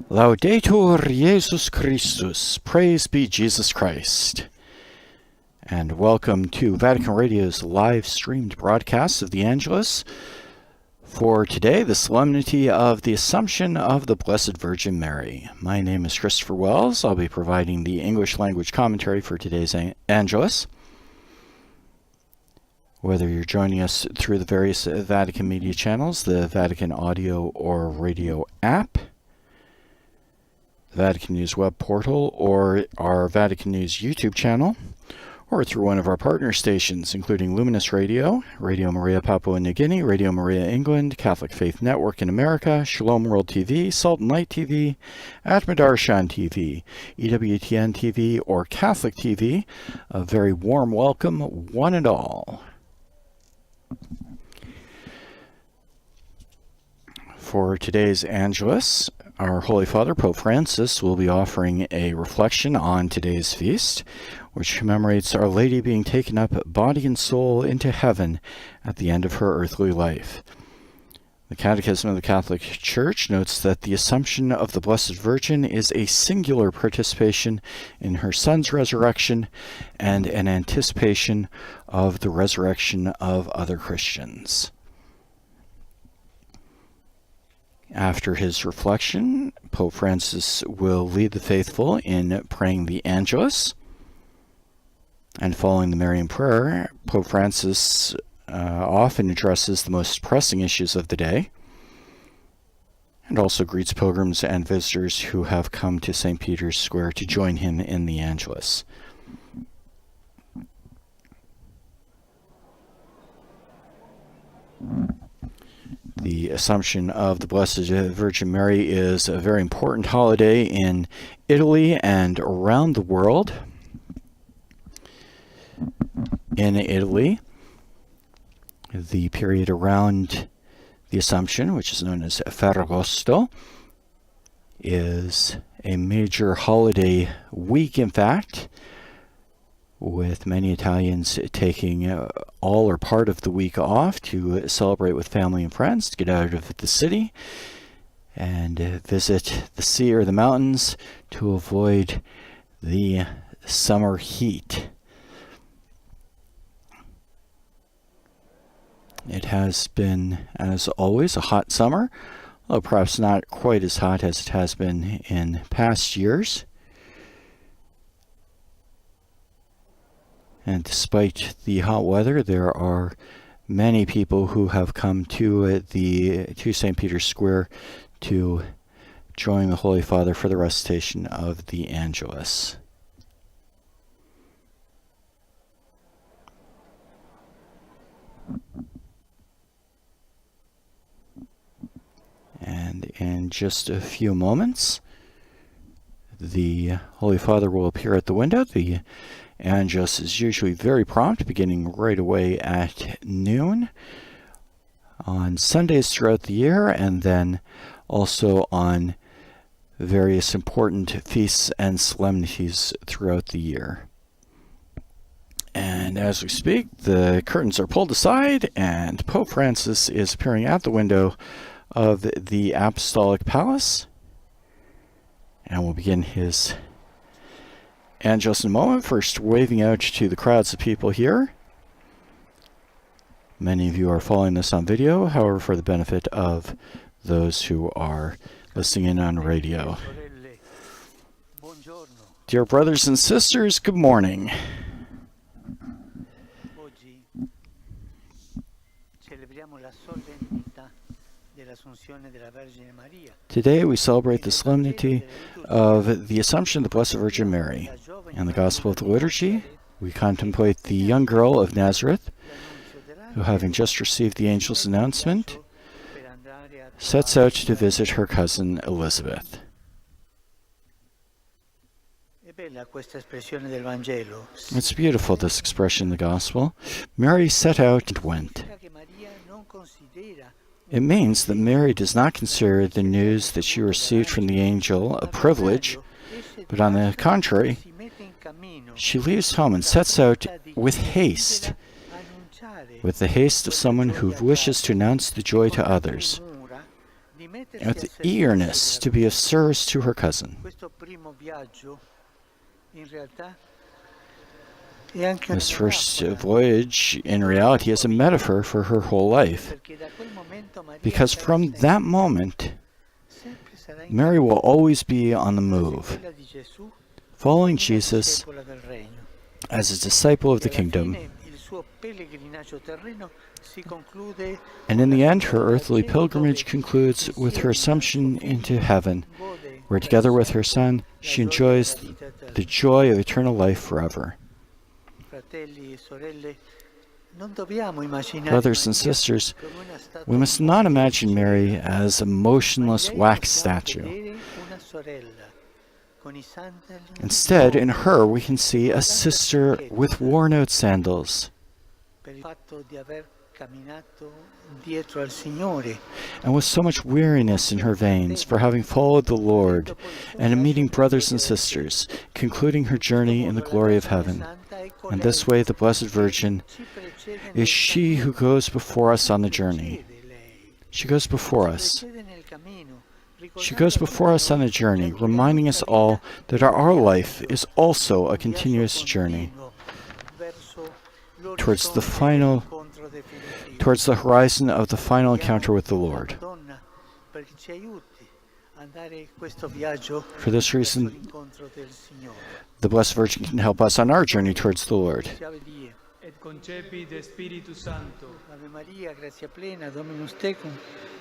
Laudetur Jesus Christus, praise be Jesus Christ. And welcome to Vatican Radio's live-streamed broadcast of the Angelus. For today, the solemnity of the Assumption of the Blessed Virgin Mary. My name is Christopher Wells. I'll be providing the English language commentary for today's Angelus. Whether you're joining us through the various Vatican media channels, the Vatican audio or radio app, the Vatican News web portal, or our Vatican News YouTube channel, or through one of our partner stations, including Luminous Radio, Radio Maria Papua New Guinea, Radio Maria England, Catholic Faith Network in America, Shalom World TV, Salt and Light TV, Atmadarshan TV, EWTN TV, or Catholic TV. A very warm welcome, one and all. For today's Angelus, our Holy Father, Pope Francis, will be offering a reflection on today's feast, which commemorates Our Lady being taken up body and soul into heaven at the end of her earthly life. The Catechism of the Catholic Church notes that the Assumption of the Blessed Virgin is a singular participation in her Son's resurrection and an anticipation of the resurrection of other Christians. After his reflection, Pope Francis will lead the faithful in praying the Angelus. And following the Marian prayer, Pope Francis often addresses the most pressing issues of the day, and also greets pilgrims and visitors who have come to St. Peter's Square to join him in the Angelus. The Assumption of the Blessed Virgin Mary is a very important holiday in Italy and around the world. In Italy, the period around the Assumption, which is known as Ferragosto, is a major holiday week, in fact, with many Italians taking all or part of the week off to celebrate with family and friends, to get out of the city and visit the sea or the mountains to avoid the summer heat. It has been, as always, a hot summer, although perhaps not quite as hot as it has been in past years. And despite the hot weather, there are many people who have come to St. Peter's Square to join the Holy Father for the recitation of the Angelus. And in just a few moments, the Holy Father will appear at the window. The Angelus is usually very prompt, beginning right away at noon on Sundays throughout the year, and then also on various important feasts and solemnities throughout the year. And as we speak, the curtains are pulled aside, and Pope Francis is appearing at the window of the Apostolic Palace, and will begin his Angelus in a moment, first waving out to the crowds of people here. Many of you are following this on video, however, for the benefit of those who are listening in on radio. Dear brothers and sisters, good morning. Today we celebrate the solemnity of the Assumption of the Blessed Virgin Mary. In the Gospel of the Liturgy, we contemplate the young girl of Nazareth, who, having just received the angel's announcement, sets out to visit her cousin Elizabeth. It's beautiful, this expression in the Gospel. Mary set out and went. It means that Mary does not consider the news that she received from the angel a privilege, but on the contrary, she leaves home and sets out with haste, with the haste of someone who wishes to announce the joy to others. and with eagerness to be of service to her cousin. This first voyage, in reality, is a metaphor for her whole life, because from that moment, Mary will always be on the move, following Jesus as a disciple of the kingdom. And in the end, her earthly pilgrimage concludes with her assumption into heaven, where together with her Son, she enjoys the joy of eternal life forever. Brothers and sisters, we must not imagine Mary as a motionless wax statue. Instead, in her, we can see a sister with worn-out sandals, and with so much weariness in her veins for having followed the Lord, and in meeting brothers and sisters, concluding her journey in the glory of heaven. And this way, the Blessed Virgin is she who goes before us on the journey. She goes before us. She goes before us on the journey, reminding us all that our life is also a continuous journey towards the horizon of the final encounter with the Lord. For this reason, the Blessed Virgin can help us on our journey towards the Lord. Ave Maria, gratia plena, Dominus tecum,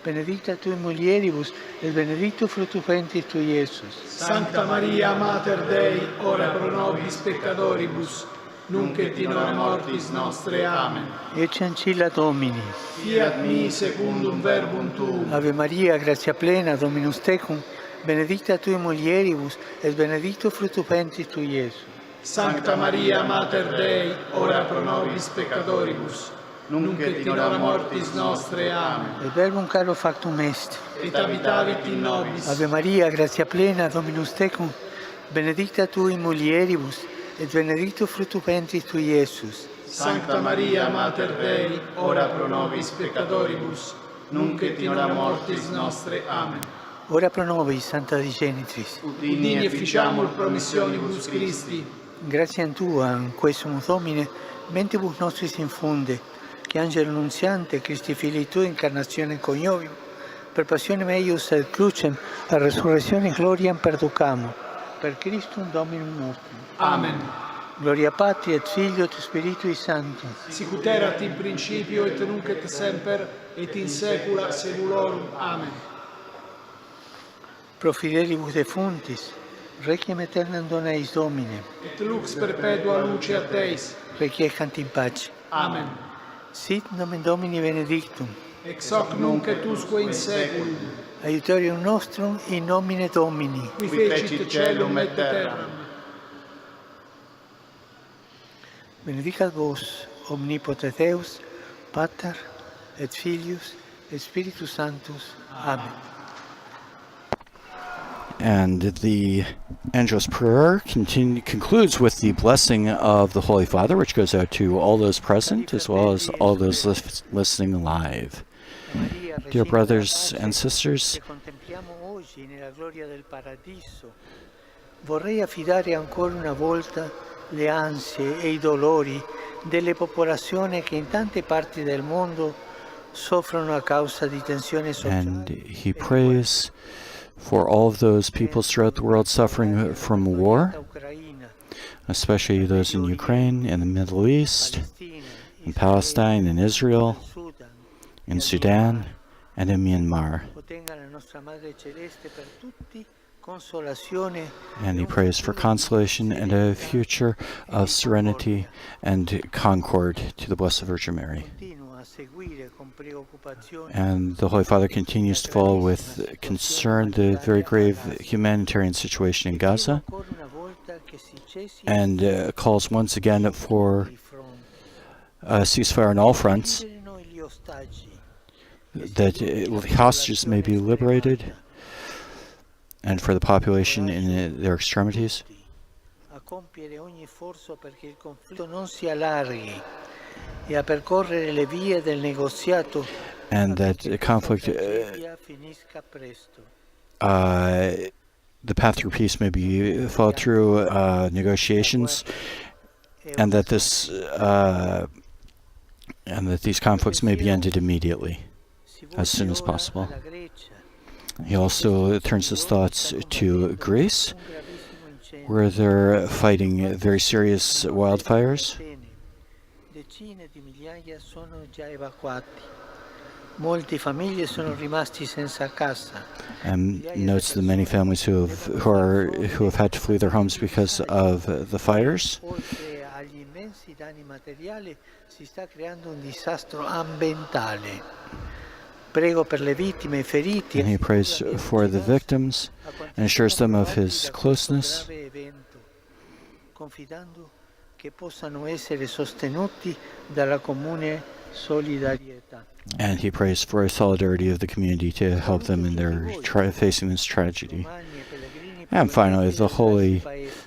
benedicta tui mulieribus, et benedictus fructus ventris tui, Iesus. Sancta Maria, Mater Dei, ora pro nobis peccatoribus, nunc et in hora mortis nostre. Amen. Ecce ancilla Domini. Fiat mi secundum verbum tuum. Ave Maria, gratia plena, Dominus tecum, benedicta tui mulieribus, et benedictus fructus ventris tui, Iesus. Sancta Maria, Mater Dei, ora pro nobis peccatoribus, nunc et in hora mortis nostre. Amen. Et verbum caro factum est. Et habitavit in nobis. Ave Maria, gratia plena, Dominus tecum, benedicta tui mulieribus, et benedictus fructus ventris tui, Iesus. Sancta Maria, Mater Dei, ora pro nobis peccatoribus, nunc et in hora mortis nostre. Amen. Ora pro nobis, Santa Dei Genitris. Udini e ficiamur promissionibus Christi. Grazie a Tua, in questo Domine, mentibus nostris infunde, che Angelo Nunziante, Christi Filii Tui, incarnazione coniovium, per passionem eius et crucem, a resurrezione gloriam perducamo, per Christum Dominum nostrum. Amen. Gloria Patri et Filio et Spiritui Sancto. Sicut erat in principio et nunc et semper et in saecula saeculorum. Amen. Pro fidelibus defuntis, requiem aeternam dona eis Domine. Et lux perpetua luce a Teis. Requiescant in pace. Amen. Sit nomen Domini benedictum. Ex hoc nunc et usque in saeculum. Aiutorium nostrum in nomine Domini. Qui fecit caelum et terram. Benedicat vos, omnipotens Deus, Pater, et Filius, et Spiritus Sanctus. Amen. And the Angelus prayer concludes with the blessing of the Holy Father, which goes out to all those present as well as all those listening live. Dear brothers and sisters, vorrei affidare ancora una volta le ansie e I dolori delle popolazioni che in tante parti del mondo soffrono a causa di tensioni sociali. And he prays for all of those peoples throughout the world suffering from war, especially those in Ukraine, in the Middle East, in Palestine, in Israel, in Sudan, and in Myanmar. And he prays for consolation and a future of serenity and concord to the Blessed Virgin Mary. And the Holy Father continues to follow with concern the very grave humanitarian situation in Gaza, and calls once again for a ceasefire on all fronts, that hostages may be liberated, and for the population in their extremities. and that conflict, the path through peace may be followed through negotiations, and that these conflicts may be ended immediately, as soon as possible. He also turns his thoughts to Greece, where they're fighting very serious wildfires. And notes the many families who have had to flee their homes because of the fires. And he prays for the victims and assures them of his closeness, and he prays for solidarity of the community to help them in their facing this tragedy. And finally, the Holy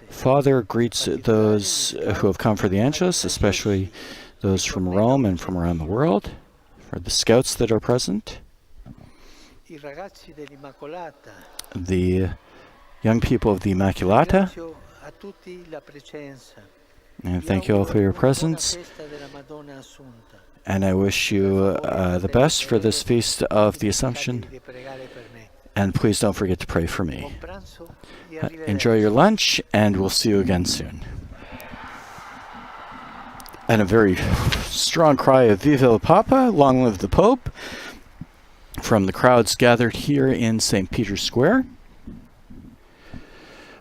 Father greets those who have come for the Angelus, especially those from Rome and from around the world, for the scouts that are present, the young people of the Immaculata, and thank you all for your presence. And I wish you the best for this feast of the Assumption. And please don't forget to pray for me. Enjoy your lunch, and we'll see you again soon. And a very strong cry of Viva el Papa, long live the Pope, from the crowds gathered here in St. Peter's Square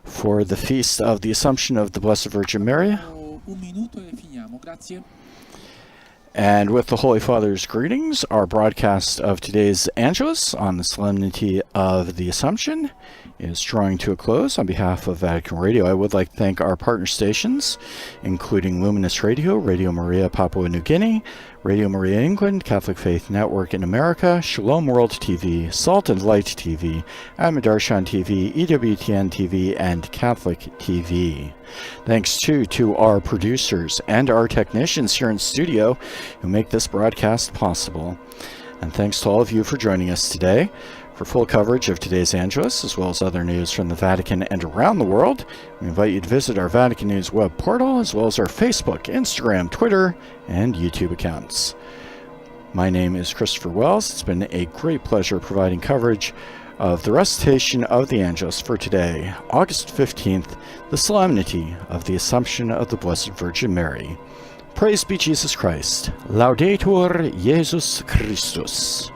for the feast of the Assumption of the Blessed Virgin Mary. And with the Holy Father's greetings, our broadcast of today's Angelus on the Solemnity of the Assumption is drawing to a close. On behalf of Vatican Radio, I would like to thank our partner stations, including Luminous Radio, Radio Maria Papua New Guinea, Radio Maria England, Catholic Faith Network in America, Shalom World TV, Salt and Light TV, Amadarshan TV, EWTN TV, and Catholic TV. Thanks to our producers and our technicians here in studio who make this broadcast possible. And thanks to all of you for joining us today. For full coverage of today's Angelus, as well as other news from the Vatican and around the world, we invite you to visit our Vatican News web portal, as well as our Facebook, Instagram, Twitter, and YouTube accounts. My name is Christopher Wells. It's been a great pleasure providing coverage of the recitation of the Angelus for today, August 15th, the Solemnity of the Assumption of the Blessed Virgin Mary. Praise be Jesus Christ. Laudetur Jesus Christus.